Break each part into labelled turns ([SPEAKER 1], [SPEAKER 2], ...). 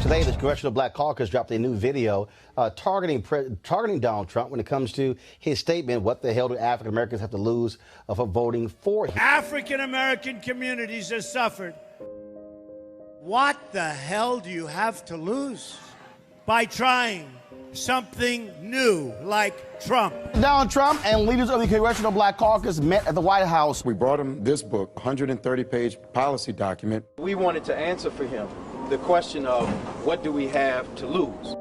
[SPEAKER 1] Today, the Congressional Black Caucus dropped a new video targeting Donald Trump when it comes to his statement, what the hell do African Americans have to lose for voting for him?
[SPEAKER 2] African American communities have suffered. What the hell do you have to lose by trying something new like Trump?
[SPEAKER 1] Donald Trump and leaders of the Congressional Black Caucus met at the White House.
[SPEAKER 3] We brought him this book, 130-page policy document.
[SPEAKER 4] We wanted to answer for him the question of what do we have to lose?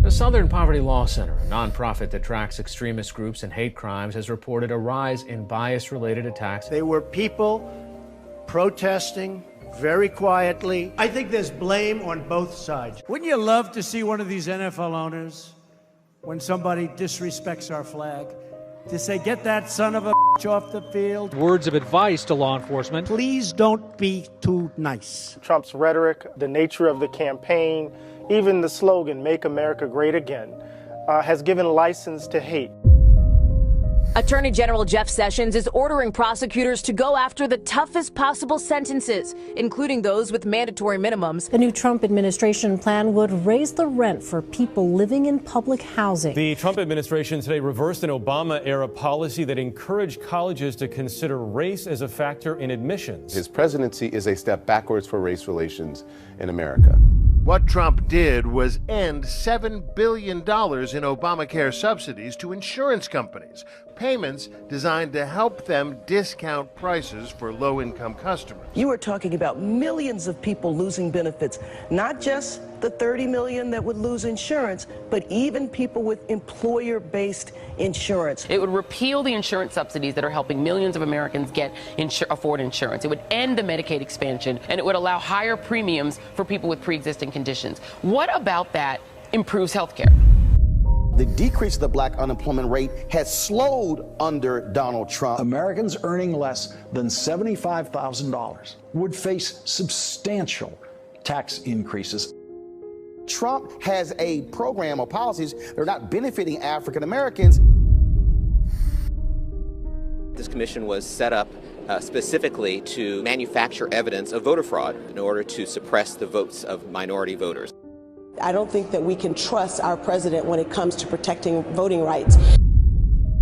[SPEAKER 5] The Southern Poverty Law Center, a nonprofit that tracks extremist groups and hate crimes, has reported a rise in bias-related attacks.
[SPEAKER 2] They were people protesting very quietly. I think there's blame on both sides. Wouldn't you love to see one of these NFL owners, when somebody disrespects our flag, to say, get that son of a bitch off the field?
[SPEAKER 6] Words of advice to law enforcement.
[SPEAKER 2] Please don't be too nice.
[SPEAKER 7] Trump's rhetoric, the nature of the campaign, even the slogan, Make America Great Again, has given license to hate.
[SPEAKER 8] Attorney General Jeff Sessions is ordering prosecutors to go after the toughest possible sentences, including those with mandatory minimums.
[SPEAKER 9] The new Trump administration plan would raise the rent for people living in public housing.
[SPEAKER 10] The Trump administration today reversed an Obama-era policy that encouraged colleges to consider race as a factor in admissions.
[SPEAKER 11] His presidency is a step backwards for race relations in America.
[SPEAKER 12] What Trump did was end $7 billion in Obamacare subsidies to insurance companies, payments designed to help them discount prices for low-income customers.
[SPEAKER 13] You are talking about millions of people losing benefits, not just the 30 million that would lose insurance, but even people with employer-based insurance.
[SPEAKER 14] It would repeal the insurance subsidies that are helping millions of Americans afford insurance. It would end the Medicaid expansion, and it would allow higher premiums for people with pre-existing conditions. What about that improves health care?
[SPEAKER 1] The decrease of the black unemployment rate has slowed under Donald Trump.
[SPEAKER 15] Americans earning less than $75,000 would face substantial tax increases.
[SPEAKER 1] Trump has a program or policies that are not benefiting African Americans.
[SPEAKER 16] This commission was set up specifically to manufacture evidence of voter fraud in order to suppress the votes of minority voters.
[SPEAKER 13] I don't think that we can trust our president when it comes to protecting voting rights.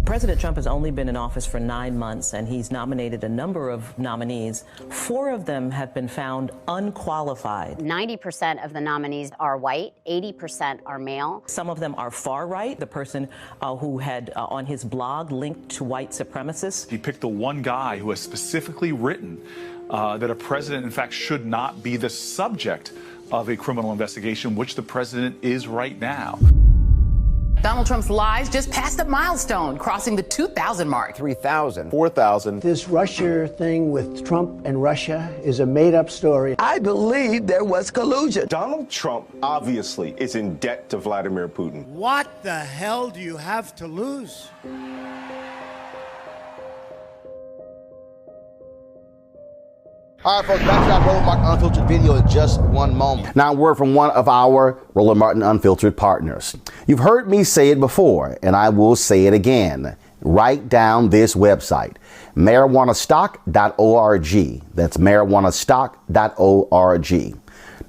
[SPEAKER 17] President Trump has only been in office for 9 months, and he's nominated a number of nominees. 4 of them have been found unqualified.
[SPEAKER 18] 90% of the nominees are white, 80% are male.
[SPEAKER 17] Some of them are far right. The person who had on his blog linked to white supremacists.
[SPEAKER 19] He picked the one guy who has specifically written that a president, in fact, should not be the subject of a criminal investigation, which the president is right now.
[SPEAKER 14] Donald Trump's lies just passed a milestone, crossing the 2,000 mark.
[SPEAKER 11] 3,000. 4,000.
[SPEAKER 2] This Russia thing with Trump and Russia is a made-up story.
[SPEAKER 13] I believe there was collusion.
[SPEAKER 11] Donald Trump obviously is in debt to Vladimir Putin.
[SPEAKER 2] What the hell do you have to lose?
[SPEAKER 1] All right, folks, back to our Roland Martin Unfiltered video in just one moment. Now, a word from one of our Roland Martin Unfiltered partners. You've heard me say it before, and I will say it again. Write down this website, marijuanastock.org. That's marijuanastock.org.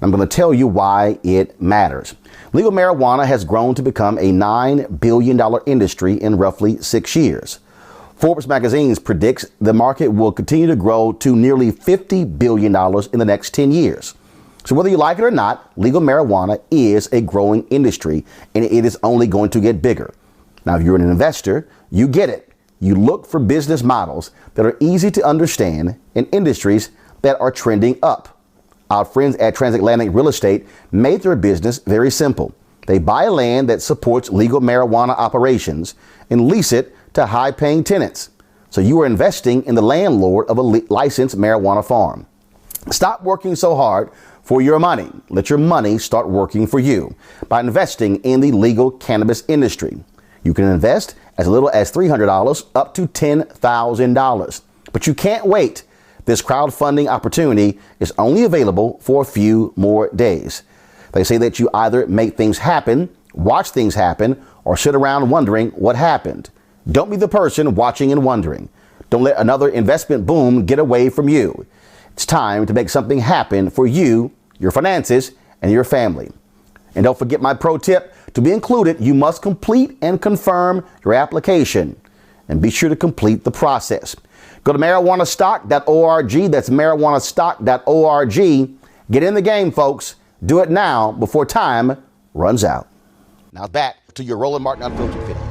[SPEAKER 1] I'm going to tell you why it matters. Legal marijuana has grown to become a $9 billion industry in roughly 6 years. Forbes magazine predicts the market will continue to grow to nearly $50 billion in the next 10 years. So whether you like it or not, legal marijuana is a growing industry, and it is only going to get bigger. Now, if you're an investor, you get it. You look for business models that are easy to understand in industries that are trending up. Our friends at Transatlantic Real Estate made their business very simple. They buy land that supports legal marijuana operations and lease it to high-paying tenants. So you are investing in the landlord of a licensed marijuana farm. Stop working so hard for your money. Let your money start working for you by investing in the legal cannabis industry. You can invest as little as $300 up to $10,000. But you can't wait. This crowdfunding opportunity is only available for a few more days. They say that you either make things happen, watch things happen, or sit around wondering what happened. Don't be the person watching and wondering. Don't let another investment boom get away from you. It's time to make something happen for you, your finances, and your family. And don't forget my pro tip. To be included, you must complete and confirm your application. And be sure to complete the process. Go to marijuanastock.org. That's marijuanastock.org. Get in the game, folks. Do it now before time runs out. Now back to your Roland Martin Unfiltered video.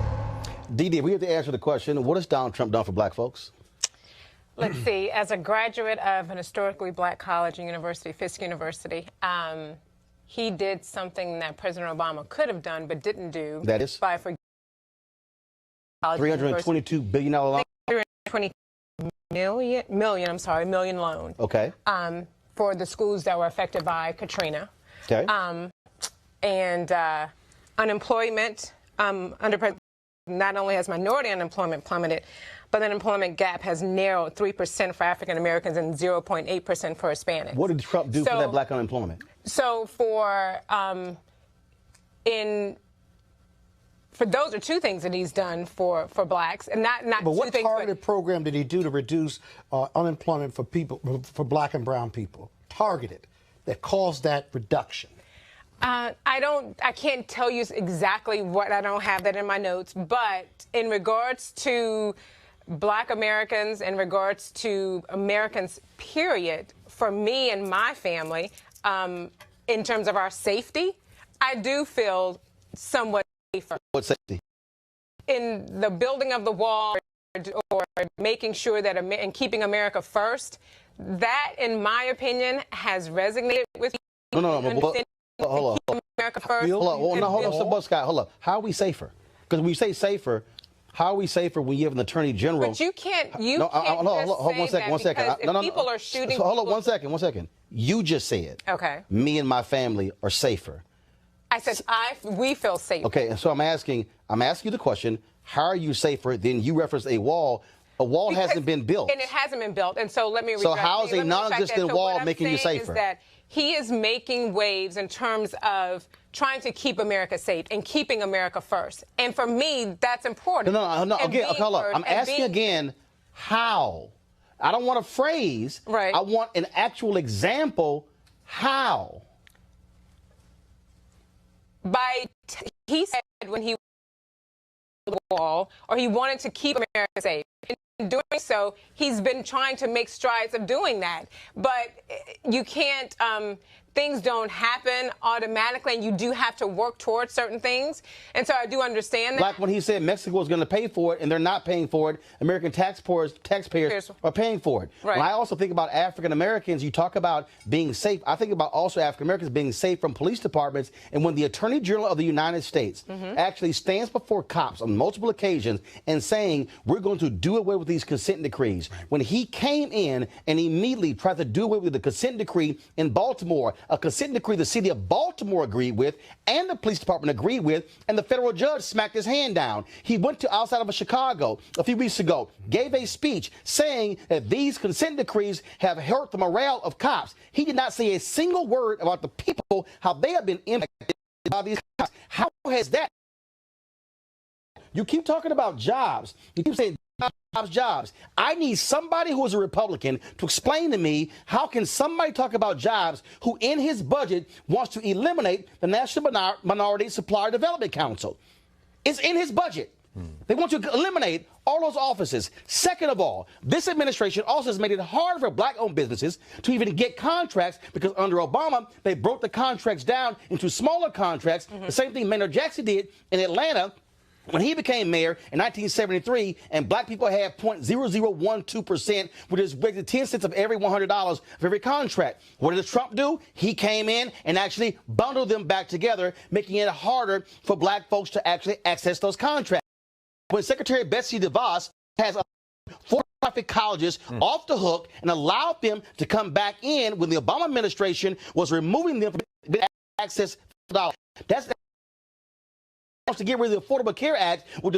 [SPEAKER 1] Dee, we have to answer the question, what has Donald Trump done for black folks?
[SPEAKER 20] Let's see. As a graduate of an historically black college and university, Fisk University, he did something that President Obama could have done but didn't do.
[SPEAKER 1] That is?
[SPEAKER 20] By forgiving
[SPEAKER 1] $322 billion loan?
[SPEAKER 20] $320 million loan.
[SPEAKER 1] Okay.
[SPEAKER 20] For the schools that were affected by Katrina.
[SPEAKER 1] Okay.
[SPEAKER 20] And unemployment under President, not only has minority unemployment plummeted, but the unemployment gap has narrowed 3% for African Americans and 0.8% for Hispanics.
[SPEAKER 1] What did Trump do for that black unemployment?
[SPEAKER 20] So for those are two things that he's done for blacks, and not
[SPEAKER 21] but
[SPEAKER 20] two
[SPEAKER 21] what
[SPEAKER 20] things.
[SPEAKER 21] Targeted program did he do to reduce unemployment for people, for black and brown people? Targeted, that caused that reduction.
[SPEAKER 20] I can't tell you exactly what. I don't have that in my notes, but in regards to black Americans, in regards to Americans, period, for me and my family, in terms of our safety, I do feel somewhat safer.
[SPEAKER 1] What safety?
[SPEAKER 20] In the building of the wall or making sure that and keeping America first, that, in my opinion, has resonated with me.
[SPEAKER 1] Hold on.
[SPEAKER 20] America first.
[SPEAKER 1] Hold on, Scott. Hold on. How are we safer? Because when you say safer, how are we safer when you have an attorney general?
[SPEAKER 20] But you can't. Hold
[SPEAKER 1] on, one second.
[SPEAKER 20] If people are shooting.
[SPEAKER 1] Hold on, one second. You just said.
[SPEAKER 20] Okay.
[SPEAKER 1] Me and my family are safer.
[SPEAKER 20] I said we feel safe.
[SPEAKER 1] Okay, so I'm asking you the question: how are you safer? Then you referenced a wall. A wall hasn't been built.
[SPEAKER 20] And it hasn't been built. And so let me.
[SPEAKER 1] So how is a non-existent wall making you safer?
[SPEAKER 20] Is that he is making waves in terms of trying to keep America safe and keeping America first. And for me, that's important.
[SPEAKER 1] No. Again, hold on. I'm asking again, how? I don't want a phrase.
[SPEAKER 20] Right.
[SPEAKER 1] I want an actual example. How?
[SPEAKER 20] He said when he the wall, or he wanted to keep America safe. In doing so, he's been trying to make strides of doing that. But you can't. things don't happen automatically, and you do have to work towards certain things. And so I do understand that.
[SPEAKER 1] Like when he said Mexico was going to pay for it, and they're not paying for it. American taxpayers are paying for it.
[SPEAKER 20] Right.
[SPEAKER 1] When I also think about African Americans, you talk about being safe. I think about also African Americans being safe from police departments. And when the Attorney General of the United States actually stands before cops on multiple occasions and saying, we're going to do away with these consent decrees. When he came in and immediately tried to do away with the consent decree in Baltimore, a consent decree the city of Baltimore agreed with and the police department agreed with, and the federal judge smacked his hand down. He went to outside of Chicago a few weeks ago, gave a speech saying that these consent decrees have hurt the morale of cops. He did not say a single word about the people, how they have been impacted by these cops. How has that? You keep talking about jobs. You keep saying jobs. I need somebody who is a Republican to explain to me how can somebody talk about jobs who in his budget wants to eliminate the National Minority Supplier Development Council. It's in his budget. They want to eliminate all those offices. Second of all, this administration also has made it hard for black-owned businesses to even get contracts because under Obama, they broke the contracts down into smaller contracts. The same thing Mayor Jackson did in Atlanta when he became mayor in 1973, and black people had 0.0012%, which is 10 cents of every $100 of every contract. What did Trump do? He came in and actually bundled them back together, making it harder for black folks to actually access those contracts. When Secretary Betsy DeVos has for-profit colleges off the hook and allowed them to come back in when the Obama administration was removing them from access to dollars. That's to get rid of the Affordable Care Act, which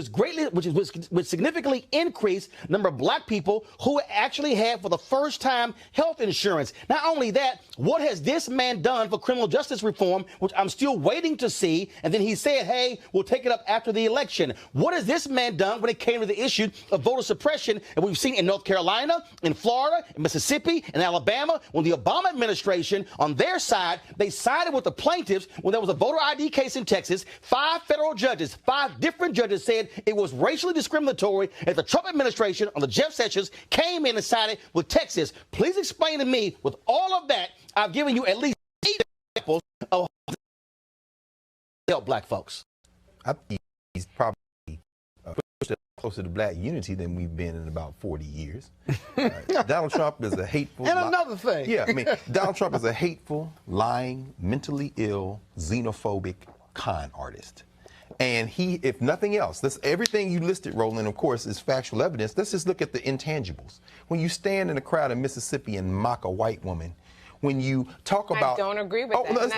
[SPEAKER 1] significantly increased the number of black people who actually have, for the first time, health insurance. Not only that, what has this man done for criminal justice reform, which I'm still waiting to see? And then he said, hey, we'll take it up after the election. What has this man done when it came to the issue of voter suppression that we've seen in North Carolina, in Florida, in Mississippi, in Alabama? When the Obama administration, on their side, they sided with the plaintiffs when there was a voter ID case in Texas. 5 federal judges, 5 different judges said it was racially discriminatory, and the Trump administration on the Jeff Sessions came in and sided with Texas. Please explain to me, with all of that, I've given you at least 8 examples of help black folks.
[SPEAKER 3] I think he's probably closer to black unity than we've been in about 40 years. Donald Trump is a hateful...
[SPEAKER 21] And another thing.
[SPEAKER 3] Yeah, I mean, Donald Trump is a hateful, lying, mentally ill, xenophobic con artist. And he, if nothing else, everything you listed, Roland, of course, is factual evidence. Let's just look at the intangibles. When you stand in a crowd in Mississippi and mock a white woman, when you talk about...
[SPEAKER 20] I don't agree with that.
[SPEAKER 3] No, it's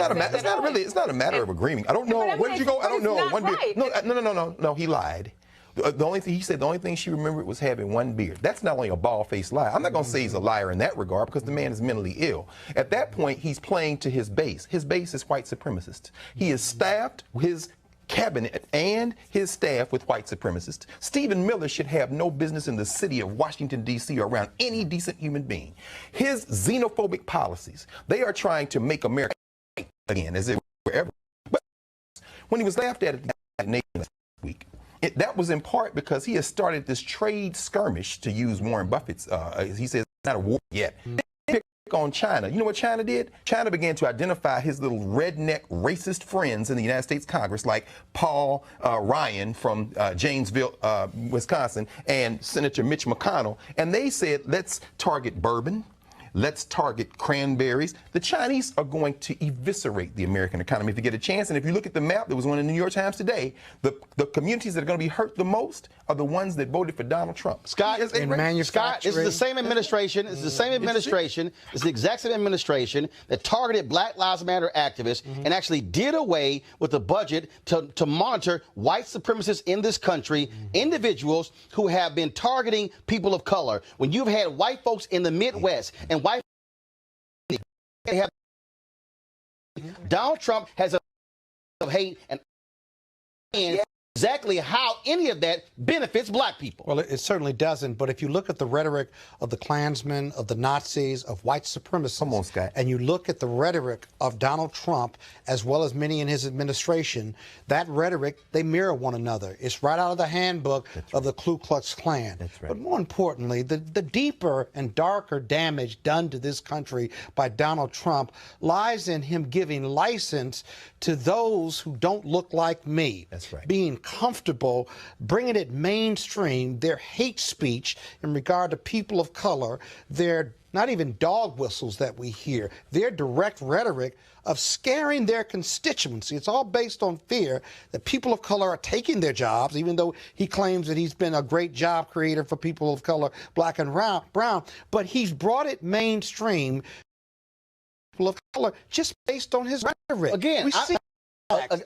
[SPEAKER 3] not a matter of agreeing. I don't know. Where did you go? I don't know.
[SPEAKER 20] Right.
[SPEAKER 3] No, he lied. He said the only thing she remembered was having one beard. That's not only a bald-faced lie. I'm not going to say he's a liar in that regard because the man is mentally ill. At that point, he's playing to his base. His base is white supremacists. He has staffed his cabinet and his staff with white supremacists. Stephen Miller should have no business in the city of Washington, D.C. or around any decent human being. His xenophobic policies, they are trying to make America again, as if we're ever. But when he was laughed at last week, that was in part because he has started this trade skirmish, to use Warren Buffett's, he says it's not a war yet. On China. You know what China did? China began to identify his little redneck racist friends in the United States Congress, like Paul Ryan from Janesville, Wisconsin, and Senator Mitch McConnell, and they said, let's target bourbon. Let's target cranberries. The Chinese are going to eviscerate the American economy if they get a chance. And if you look at the map, there was one in the New York Times today, the communities that are going to be hurt the most are the ones that voted for Donald Trump.
[SPEAKER 1] Scott, this is the same administration. It's the same administration. It's the exact same administration that targeted Black Lives Matter activists and actually did away with the budget to monitor white supremacists in this country, individuals who have been targeting people of color. When you've had white folks in the Midwest and white have Donald Trump has a hate and exactly how any of that benefits black people.
[SPEAKER 21] Well, it certainly doesn't. But if you look at the rhetoric of the Klansmen, of the Nazis, of white supremacists,
[SPEAKER 3] come on, Scott,
[SPEAKER 21] and you look at the rhetoric of Donald Trump, as well as many in his administration, that rhetoric, they mirror one another. It's right out of the handbook of the Ku Klux Klan.
[SPEAKER 3] That's right.
[SPEAKER 21] But more importantly, the deeper and darker damage done to this country by Donald Trump lies in him giving license to those who don't look like me.
[SPEAKER 3] That's right.
[SPEAKER 21] Being comfortable, bringing it mainstream, their hate speech in regard to people of color, their not even dog whistles that we hear, their direct rhetoric of scaring their constituency. It's all based on fear that people of color are taking their jobs, even though he claims that he's been a great job creator for people of color, black and brown, but he's brought it mainstream, people of color, just based on his rhetoric.
[SPEAKER 1] Again,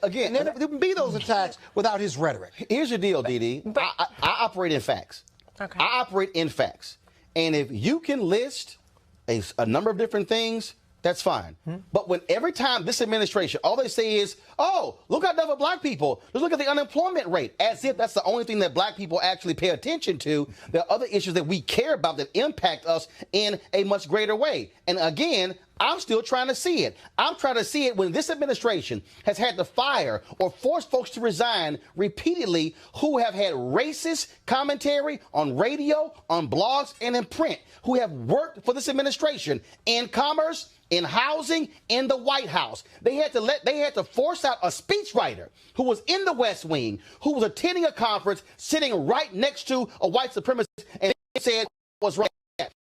[SPEAKER 21] Again, there wouldn't be those attacks without his rhetoric.
[SPEAKER 1] Here's the deal, Dee. I operate in facts.
[SPEAKER 20] Okay.
[SPEAKER 1] I operate in facts. And if you can list a number of different things, that's fine. But when every time this administration, all they say is, oh, look at other black people. Let's look at the unemployment rate, as if that's the only thing that black people actually pay attention to. There are other issues that we care about that impact us in a much greater way. And again, I'm still trying to see it. I'm trying to see it when this administration has had to fire or force folks to resign repeatedly who have had racist commentary on radio, on blogs, and in print, who have worked for this administration in commerce, in housing, in the White House. They had to force out a speechwriter who was in the West Wing, who was attending a conference, sitting right next to a white supremacist, and they said was right.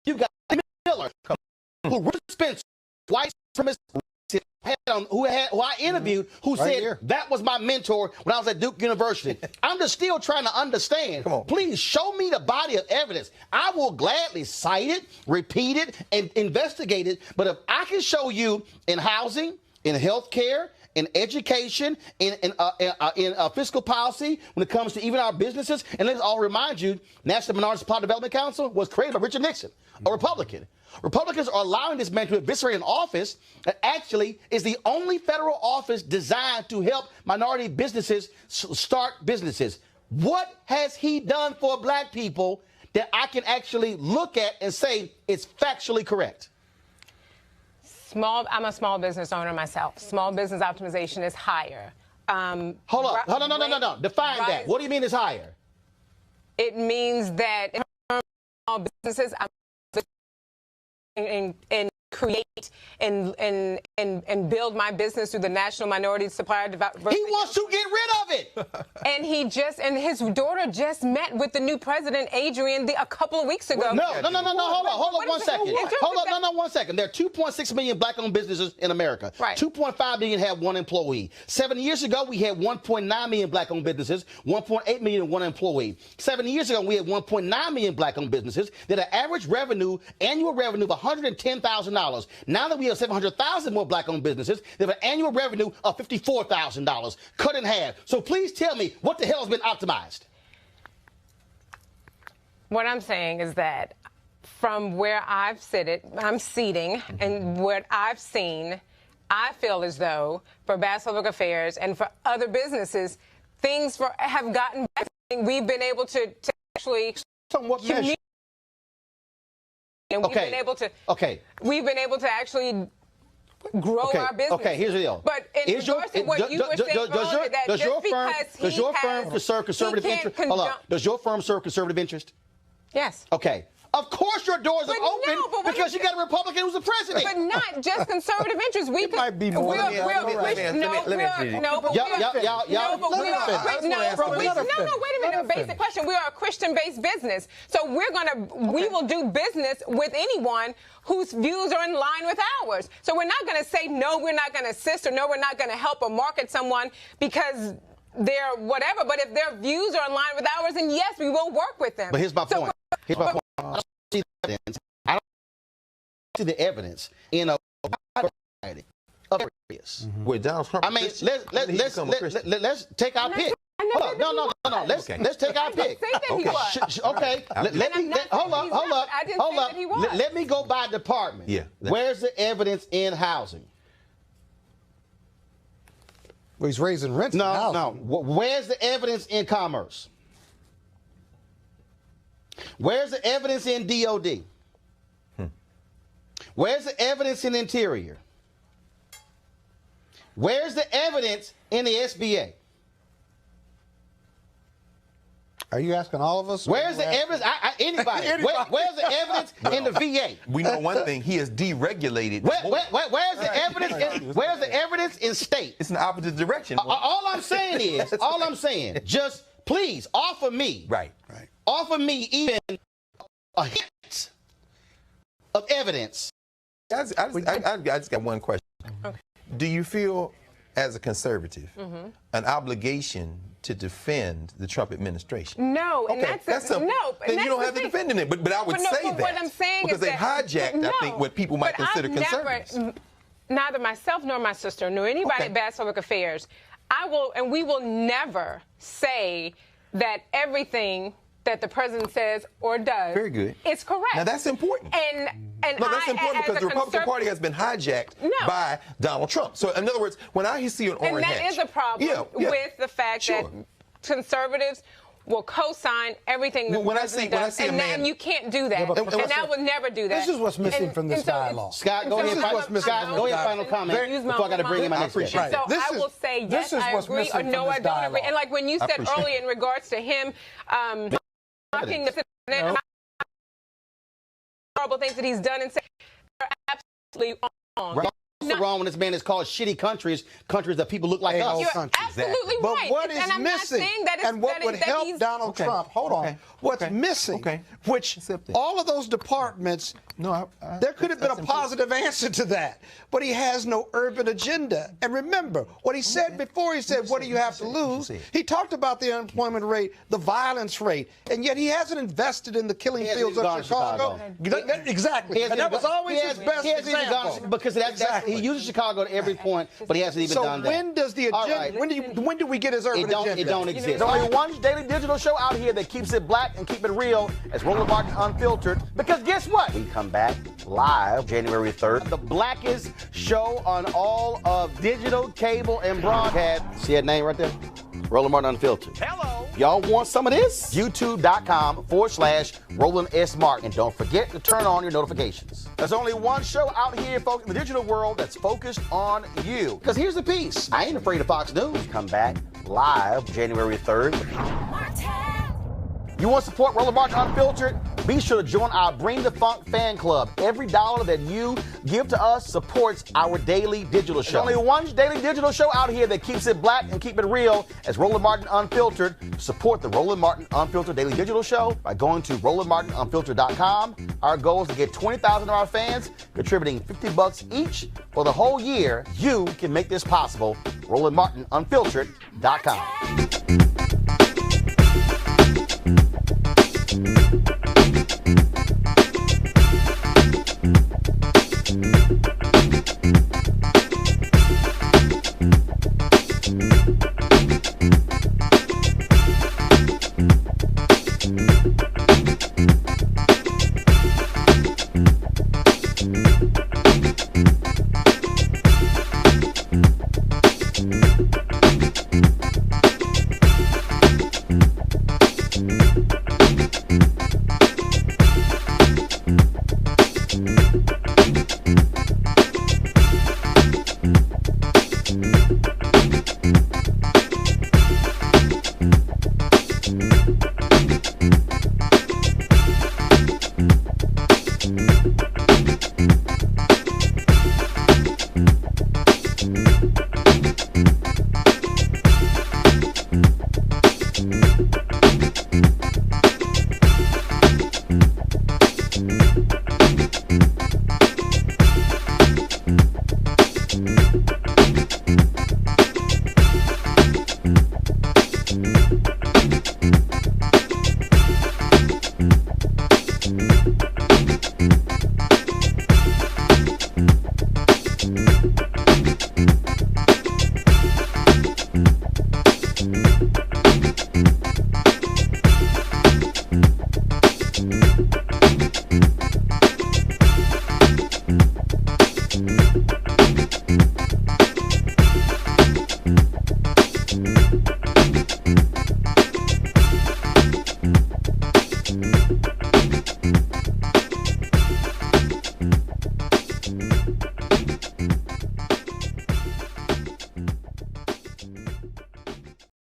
[SPEAKER 1] You got Miller, who Spencer, white supremacist, who I interviewed, who said that was my mentor when I was at Duke University. I'm just still trying to understand. Please show me the body of evidence. I will gladly cite it, repeat it, and investigate it. But if I can show you in housing, in health care, in education, in fiscal policy, when it comes to even our businesses, and let's all remind you, National Minority Supply Development Council was created by Richard Nixon, a Republican. Republicans are allowing this man to eviscerate an office that actually is the only federal office designed to help minority businesses start businesses. What has he done for black people that I can actually look at and say it's factually correct?
[SPEAKER 20] I'm a small business owner myself. Small business optimization is higher.
[SPEAKER 1] Hold up. No. Define that. What do you mean it's higher?
[SPEAKER 20] It means that in small businesses, and create and build my business through the National Minority Supplier Development.
[SPEAKER 1] He wants to get rid of it.
[SPEAKER 20] And his daughter just met with the new president, Adrian, a couple of weeks ago.
[SPEAKER 1] No. Hold on 1 second. Hold on, 1 second. There are 2.6 million black-owned businesses in America.
[SPEAKER 20] Right.
[SPEAKER 1] 2.5 million have one employee. 7 years ago, we had 1.9 million black-owned businesses, 1.8 million one employee. 7 years ago, we had 1.9 million black-owned businesses that had average annual revenue of $110,000. Now that we have 700,000 more black-owned businesses, they have an annual revenue of $54,000, cut in half. So please tell me what the hell has been optimized.
[SPEAKER 20] What I'm saying is that from where I'm seating, and what I've seen, I feel as though for Bass Public Affairs and for other businesses, things have gotten better. We've been able to actually communicate. And we've been able to actually grow our business.
[SPEAKER 1] Okay, here's the deal.
[SPEAKER 20] But in regards to what you were saying earlier, that
[SPEAKER 1] does your
[SPEAKER 20] firm
[SPEAKER 1] serve conservative interest? Hold on. Does your firm serve conservative interest?
[SPEAKER 20] Yes.
[SPEAKER 1] Okay. Of course your doors are open because you got a Republican who's the president.
[SPEAKER 20] But not just conservative interests. We
[SPEAKER 21] might be more.
[SPEAKER 20] Wait a minute. Basic question. We are a Christian-based business, so we will do business with anyone whose views are in line with ours. So we're not going to say no, we're not going to assist, or no, we're not going to help or market someone because they're whatever. But if their views are in line with ours, then yes, we will work with them.
[SPEAKER 1] But here's my point. I don't see the evidence in a variety of areas.
[SPEAKER 3] With Donald Trump,
[SPEAKER 1] I mean, let's take our pick. Hold on, no. Let's take our pick. Okay. Hold up. Let me go by department.
[SPEAKER 3] Yeah.
[SPEAKER 1] Where's the evidence in housing?
[SPEAKER 21] Well, he's raising rents.
[SPEAKER 1] No. Where's the evidence in commerce? Where's the evidence in DOD? Where's the evidence in Interior? Where's the evidence in the SBA?
[SPEAKER 21] Are you asking all of us?
[SPEAKER 1] Where's the evidence? Anybody. Where's the evidence in the VA?
[SPEAKER 3] We know one thing: he has deregulated.
[SPEAKER 1] Where's the evidence? Where's the evidence in state?
[SPEAKER 3] It's in the opposite direction.
[SPEAKER 1] All I'm saying, just please offer me.
[SPEAKER 3] Right.
[SPEAKER 1] Offer me even a hint of evidence.
[SPEAKER 3] I just got one question.
[SPEAKER 20] Okay.
[SPEAKER 3] Do you feel, as a conservative, an obligation to defend the Trump administration?
[SPEAKER 20] No, and that's
[SPEAKER 3] simple.
[SPEAKER 20] No,
[SPEAKER 3] then you don't have to defend it. But I would say that.
[SPEAKER 20] What I'm saying
[SPEAKER 3] because
[SPEAKER 20] is
[SPEAKER 3] they hijacked, I think, what people might consider conservatives.
[SPEAKER 20] Neither myself nor my sister nor anybody at Bass Public Affairs, we will never say that everything that the president says or does is correct.
[SPEAKER 3] Now that's important.
[SPEAKER 20] And
[SPEAKER 3] that's important because the Republican Party has been hijacked by Donald Trump. So in other words, when I see an orange
[SPEAKER 20] hat, and that is a problem with the fact that conservatives will co-sign everything the president does, and you can't do that. And I would never do that.
[SPEAKER 21] This is what's missing from this dialogue.
[SPEAKER 1] Scott, go ahead. Final comment before I got to bring in my next question.
[SPEAKER 20] So I will say yes, I agree, or no, I don't agree. And like when you said earlier in regards to him talking the president, horrible things that he's done and said are absolutely wrong.
[SPEAKER 1] What's wrong when this man is called shitty countries that people look like us?
[SPEAKER 20] You're absolutely right.
[SPEAKER 21] But what is missing, and what would help Donald Trump, what's missing, which all of those departments, there could have been a positive answer to that, but he has no urban agenda. And remember, what he said before, he said, what do you have to lose? He talked about the unemployment rate, the violence rate, and yet he hasn't invested in the killing fields of Chicago. Exactly. And that was always his best example.
[SPEAKER 1] Because he uses Chicago at every point, but he hasn't even done that.
[SPEAKER 21] So when does the agenda, when do we get his urban agenda?
[SPEAKER 1] It don't exist. There's only one daily digital show out here that keeps it black and keep it real as Roland Martin Unfiltered. Because guess what? We come back live January 3rd. The blackest show on all of digital, cable, and broadcast. See that name right there? Roland Martin Unfiltered.
[SPEAKER 4] Hello.
[SPEAKER 1] Y'all want some of this? YouTube.com/Roland S. Martin. And don't forget to turn on your notifications. There's only one show out here, folks, in the digital world that's focused on you. Because here's the piece. I ain't afraid of Fox News. Come back live January 3rd. You want to support Roland Martin Unfiltered? Be sure to join our Bring the Funk fan club. Every dollar that you give to us supports our daily digital show. There's only one daily digital show out here that keeps it black and keep it real as Roland Martin Unfiltered. Support the Roland Martin Unfiltered daily digital show by going to RolandMartinUnfiltered.com. Our goal is to get 20,000 of our fans contributing $50 each for the whole year. You can make this possible. RolandMartinUnfiltered.com.